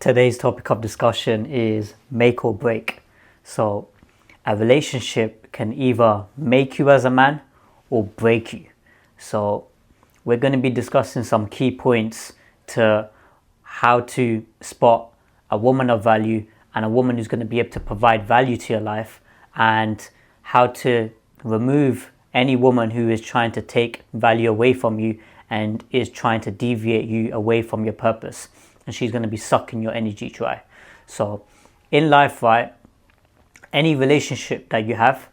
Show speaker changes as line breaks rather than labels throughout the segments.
Today's topic of discussion is make or break. So, a relationship can either make you as a man or break you. So, we're going to be discussing some key points to how to spot a woman of value and a woman who's going to be able to provide value to your life, and how to remove any woman who is trying to take value away from you and is trying to deviate you away from your purpose. And she's going to be sucking your energy dry. So in life, right, any relationship that you have,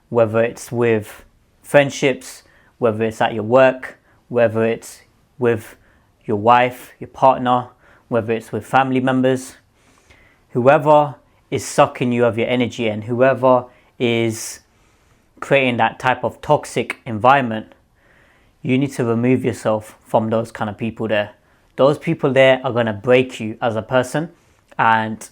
whether it's with friendships, whether it's at your work, whether it's with your wife, your partner, whether it's with family members, whoever is sucking you of your energy and whoever is creating that type of toxic environment, you need to remove yourself from those kind of people there. Those people there are going to break you as a person. And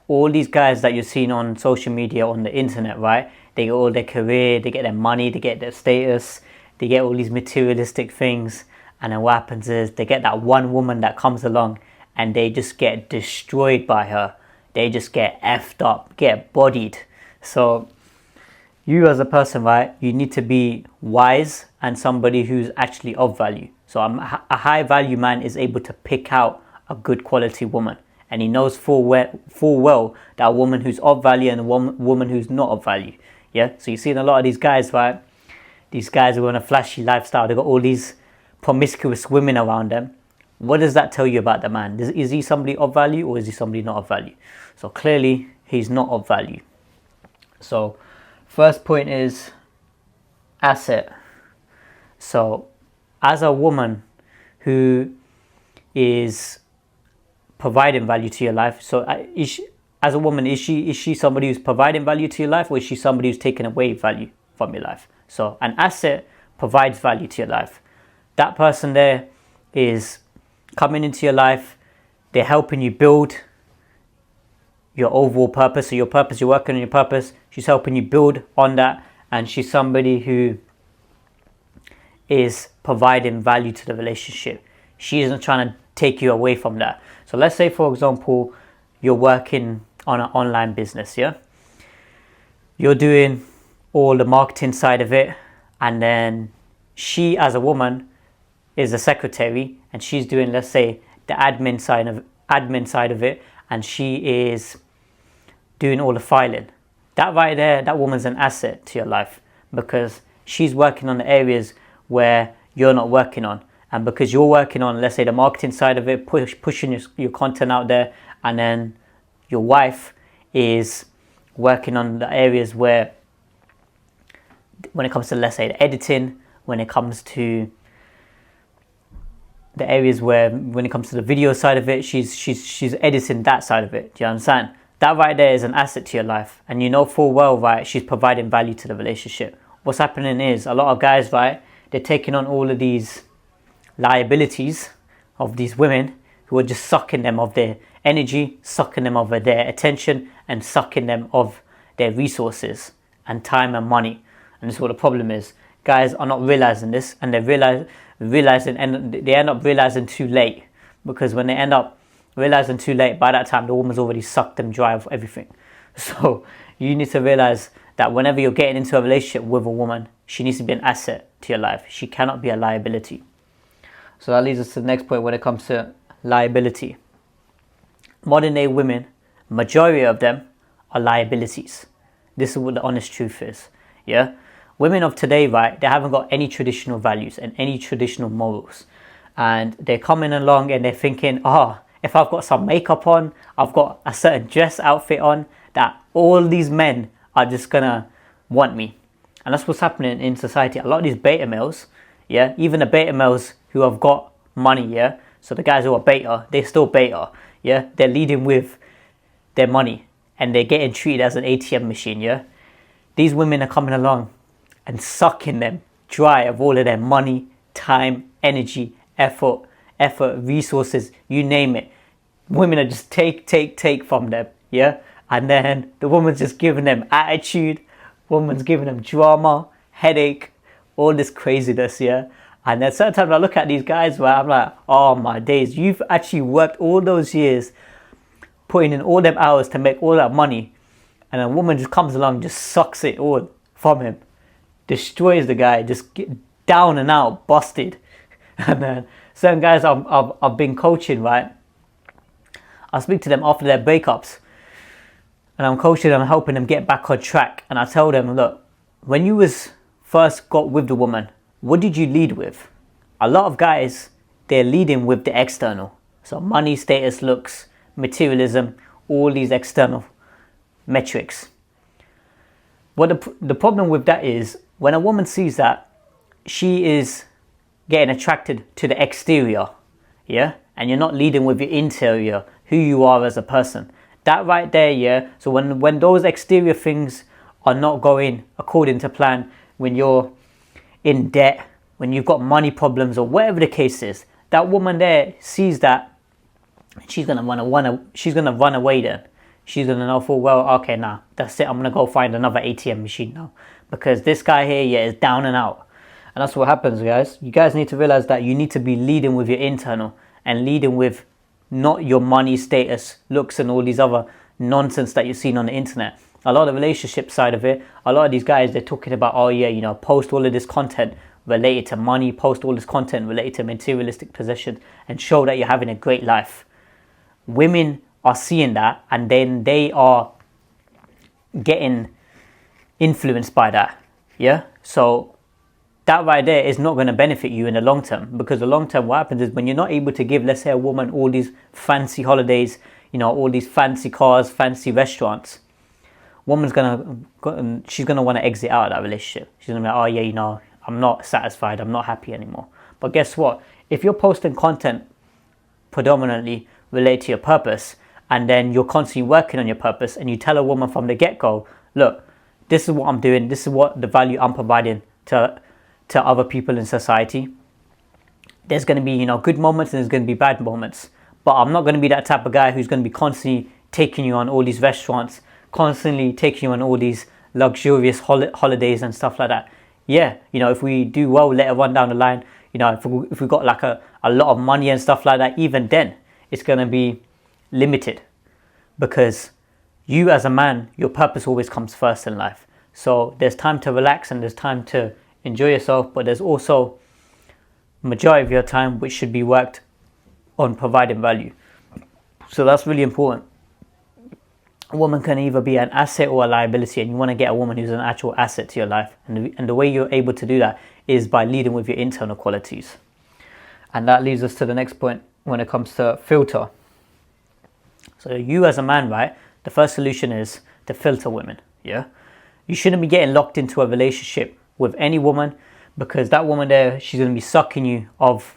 all these guys that you're seeing on social media, on the internet, right? They get all their career, they get their money, they get their status, they get all these materialistic things. And then what happens is they get that one woman that comes along and they just get destroyed by her. They just get effed up, get bodied. So you as a person, right, you need to be wise and somebody who's actually of value. So a high value man is able to pick out a good quality woman, and he knows full well that a woman who's of value and a woman who's not of value. Yeah. So you see in a lot of these guys, right? These guys who are on a flashy lifestyle, they've got all these promiscuous women around them. What does that tell you about the man? Is he somebody of value or is he somebody not of value? So clearly he's not of value. So first point is asset. So as a woman who is providing value to your life, so as a woman, is she somebody who's providing value to your life, or is she somebody who's taking away value from your life? So an asset provides value to your life. That person there is coming into your life, they're helping you build your overall purpose. So your purpose, you're working on your purpose, she's helping you build on that, and she's somebody who is providing value to the relationship. She isn't trying to take you away from that. So let's say, for example, you're working on an online business, yeah? You're doing all the marketing side of it, and then she as a woman is a secretary and she's doing, let's say, the admin side of it, and she is doing all the filing. That right there, that woman's an asset to your life, because she's working on the areas where you're not working on, and because you're working on, let's say, the marketing side of it, pushing your content out there, and then your wife is working on the areas where, when it comes to, let's say, the editing, when it comes to the areas where, when it comes to the video side of it, she's editing that side of it. Do you understand? That right there is an asset to your life, and you know full well, right, she's providing value to the relationship. What's happening is a lot of guys, right, they're taking on all of these liabilities of these women who are just sucking them of their energy, sucking them of their attention, and sucking them of their resources and time and money. And this is what the problem is. Guys are not realizing this, and they realizing, and they end up realizing too late, because when they end up realizing too late, by that time the woman's already sucked them dry of everything. So you need to realize that whenever you're getting into a relationship with a woman, she needs to be an asset to your life. She cannot be a liability. So that leads us to the next point when it comes to liability. Modern day women, majority of them are liabilities. This is what the honest truth is. Yeah? Women of today, right, they haven't got any traditional values and any traditional morals. And they're coming along and they're thinking, if I've got some makeup on, I've got a certain dress outfit on, that all these men are just gonna want me. And that's what's happening in society. A lot of these beta males, yeah, even the beta males who have got money, yeah, so the guys who are beta, they're still beta, yeah, they're leading with their money and they're getting treated as an ATM machine, yeah. These women are coming along and sucking them dry of all of their money, time, energy, effort, resources, you name it. Women are just take from them, yeah? And then the woman's just giving them attitude, woman's giving them drama, headache, all this craziness, yeah? And then sometimes I look at these guys where I'm like, oh my days, you've actually worked all those years putting in all them hours to make all that money, and a woman just comes along and just sucks it all from him, destroys the guy, just get down and out, busted. And then certain guys I've been coaching, right? I speak to them after their breakups, and I'm coaching them, helping them get back on track. And I tell them, look, when you first got with the woman, what did you lead with? A lot of guys, they're leading with the external. So money, status, looks, materialism, all these external metrics. What the problem with that is, when a woman sees that, she is getting attracted to the exterior, yeah? And you're not leading with your interior, who you are as a person. That right there, yeah? So when those exterior things are not going according to plan, when you're in debt, when you've got money problems or whatever the case is, that woman there sees that, she's gonna run away then. She's gonna know full well, okay, nah, that's it, I'm gonna go find another ATM machine now. Because this guy here, yeah, is down and out. And that's what happens, guys. You guys need to realize that you need to be leading with your internal and leading with not your money, status, looks, and all these other nonsense that you're seeing on the internet. A lot of the relationship side of it, a lot of these guys, they're talking about, oh yeah, you know, post all of this content related to money, post all this content related to materialistic possessions, and show that you're having a great life. Women are seeing that, and then they are getting influenced by that. Yeah? So that right there is not going to benefit you in the long term, because the long term, what happens is, when you're not able to give, let's say, a woman all these fancy holidays, you know, all these fancy cars, fancy restaurants, she's gonna want to exit out of that relationship. She's gonna be like, oh yeah, you know, I'm not satisfied, I'm not happy anymore. But guess what? If you're posting content predominantly related to your purpose, and then you're constantly working on your purpose, and you tell a woman from the get-go, look, this is what I'm doing, this is what the value I'm providing to other people in society. There's going to be, you know, good moments and there's going to be bad moments. But I'm not going to be that type of guy who's going to be constantly taking you on all these restaurants, constantly taking you on all these luxurious holidays and stuff like that. Yeah, you know, if we do well later on down the line, you know, if we got like a lot of money and stuff like that, even then it's going to be limited, because you as a man, your purpose always comes first in life. So there's time to relax and there's time to enjoy yourself, but there's also majority of your time which should be worked on providing value. So that's really important. A woman can either be an asset or a liability, and you want to get a woman who's an actual asset to your life. And the way you're able to do that is by leading with your internal qualities. And that leads us to the next point when it comes to filter. So you as a man, right, the first solution is to filter women, yeah? You shouldn't be getting locked into a relationship with any woman, because that woman there, she's going to be sucking you of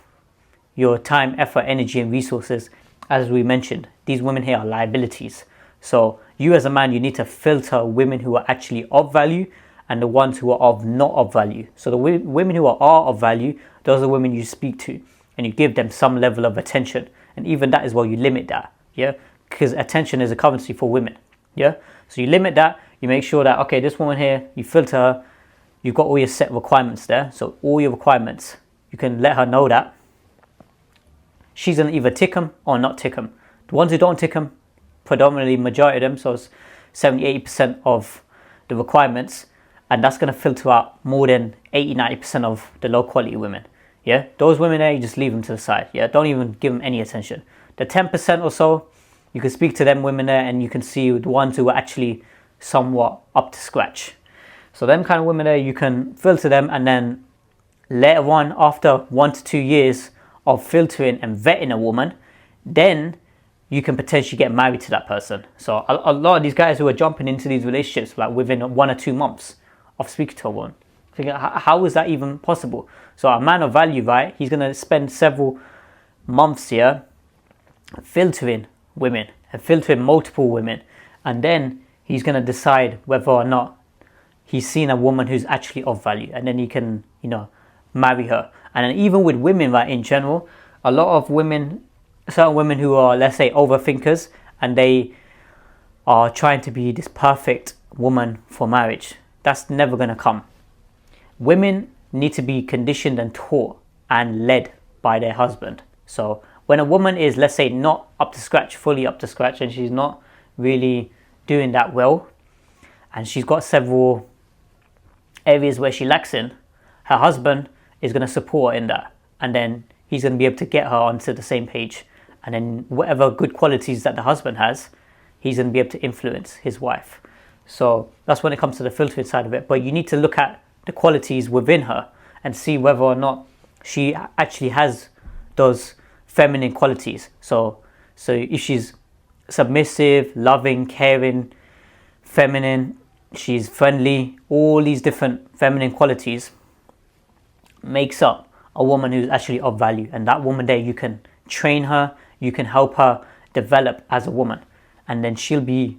your time, effort, energy, and resources. As we mentioned, these women here are liabilities. So you as a man, you need to filter women who are actually of value and the ones who are not of value. So the women who are of value, those are women you speak to and you give them some level of attention. And even that is why you limit that, yeah? Because attention is a currency for women, yeah? So you limit that, you make sure that, okay, this woman here, you filter her, you've got all your set requirements there. So all your requirements, you can let her know that she's going to either tick them or not tick them. The ones who don't tick them, predominantly majority of them, so it's 70-80% of the requirements, and that's going to filter out more than 80-90% of the low quality women. Yeah, those women there, you just leave them to the side. Yeah, don't even give them any attention. The 10% or so, you can speak to them women there, and you can see the ones who are actually somewhat up to scratch. So them kind of women there, you can filter them, and then later on, after 1 to 2 years of filtering and vetting a woman, then you can potentially get married to that person. So a lot of these guys who are jumping into these relationships like within 1 or 2 months of speaking to a woman, thinking, how is that even possible? So a man of value, right, he's going to spend several months here filtering women and filtering multiple women, and then he's going to decide whether or not he's seen a woman who's actually of value, and then he can, you know, marry her. And then even with women, right, in general, a lot of women, certain women who are, let's say, overthinkers, and they are trying to be this perfect woman for marriage, that's never going to come. Women need to be conditioned and taught and led by their husband. So When a woman is, let's say, not up to scratch, fully up to scratch, and she's not really doing that well, and she's got several areas where she lacks in, her husband is going to support her in that, and then he's going to be able to get her onto the same page, and then whatever good qualities that the husband has, he's going to be able to influence his wife. So that's when it comes to the filtering side of it. But you need to look at the qualities within her and see whether or not she actually has those feminine qualities. So if she's submissive, loving, caring, feminine, she's friendly, all these different feminine qualities makes up a woman who's actually of value. And that woman there, you can train her, you can help her develop as a woman, and then she'll be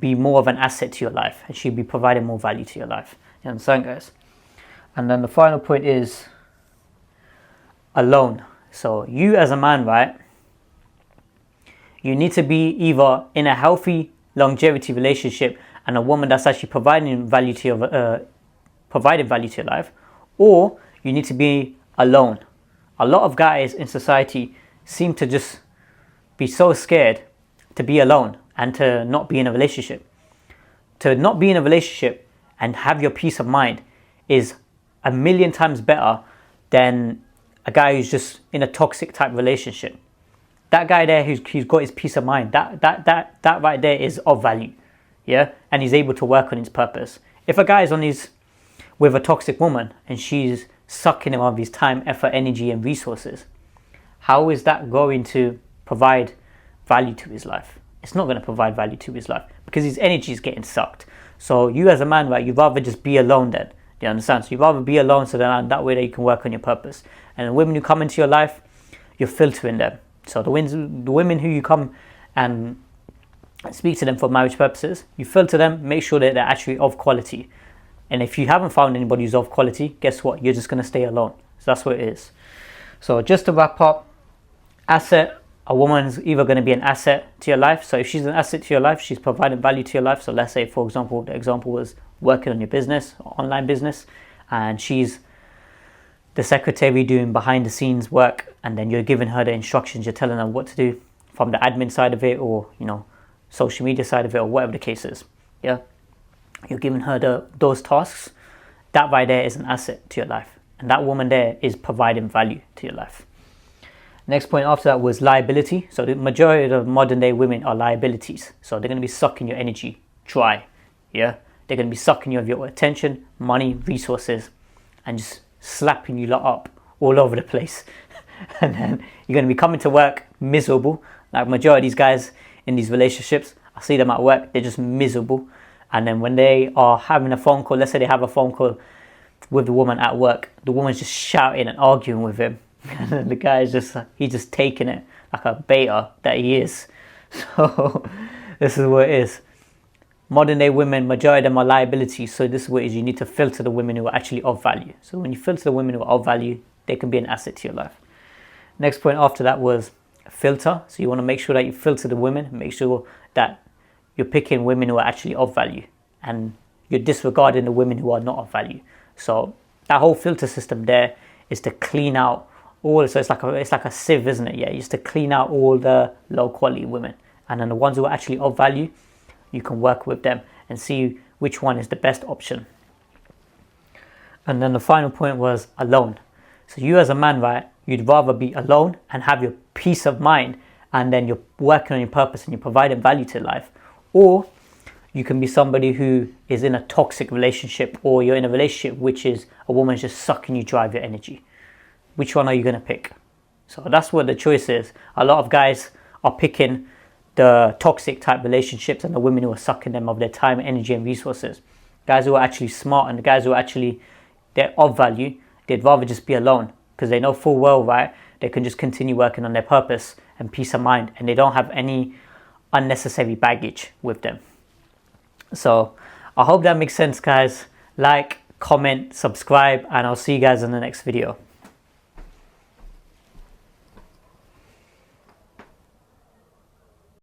more of an asset to your life, and she'll be providing more value to your life. You understand, guys? And then the final point is alone. So you as a man, right, you need to be either in a healthy longevity relationship and a woman that's actually providing value to your life, or you need to be alone. A lot of guys in society seem to just be so scared to be alone and to not be in a relationship. To not be in a relationship and have your peace of mind is a million times better than a guy who's just in a toxic type relationship. That guy there who's got his peace of mind, that right there is of value, yeah, and he's able to work on his purpose. If a guy is with a toxic woman and she's sucking him of his time, effort, energy, and resources, how is that going to provide value to his life? It's not going to provide value to his life because his energy is getting sucked. So you as a man, right, you'd rather just be alone then. Do you understand? So you'd rather be alone so that way that you can work on your purpose. And the women who come into your life, you're filtering them. So the women who you come and speak to them for marriage purposes, you filter them, make sure that they're actually of quality. And if you haven't found anybody who's of quality, guess what? You're just going to stay alone. So that's what it is. So just to wrap up, asset. A woman's either going to be an asset to your life. So if she's an asset to your life, she's providing value to your life. So let's say, for example, the example was working on your business, online business, and she's the secretary doing behind the scenes work, and then you're giving her the instructions, you're telling her what to do from the admin side of it, or social media side of it, or whatever the case is. Yeah, you're giving her those tasks. That right there is an asset to your life, and that woman there is providing value to your life. Next point after that was liability. So the majority of modern day women are liabilities. So they're going to be sucking your energy dry. Yeah, they're going to be sucking you of your attention, money, resources, and just slapping you lot up all over the place. And then you're going to be coming to work miserable. Like majority of these guys in these relationships, I see them at work, they're just miserable. And then when they are having a phone call, let's say they have a phone call with the woman at work, the woman's just shouting and arguing with him. And then the guy is he's just taking it like a beta that he is. So this is what it is. Modern day women, majority of them are liabilities. So this is what it is. You need to filter the women who are actually of value. So when you filter the women who are of value, they can be an asset to your life. Next point after that was filter. So you want to make sure that you filter the women. Make sure that you're picking women who are actually of value, and you're disregarding the women who are not of value. So that whole filter system there is to clean out all. So it's like a sieve, isn't it? Yeah, just to clean out all the low quality women, and then the ones who are actually of value, you can work with them and see which one is the best option. And then the final point was alone. So you as a man, right, you'd rather be alone and have your peace of mind, and then you're working on your purpose and you're providing value to life. Or you can be somebody who is in a toxic relationship, or you're in a relationship which is a woman's just sucking you dry of your energy. Which one are you going to pick? So that's what the choice is. A lot of guys are picking the toxic type relationships and the women who are sucking them of their time, energy, and resources. Guys who are actually smart and the guys who are actually, they're of value, they'd rather just be alone because they know full well, right, they can just continue working on their purpose and peace of mind, and they don't have any unnecessary baggage with them. So I hope that makes sense, guys. Like, comment, subscribe, and I'll see you guys in the next video.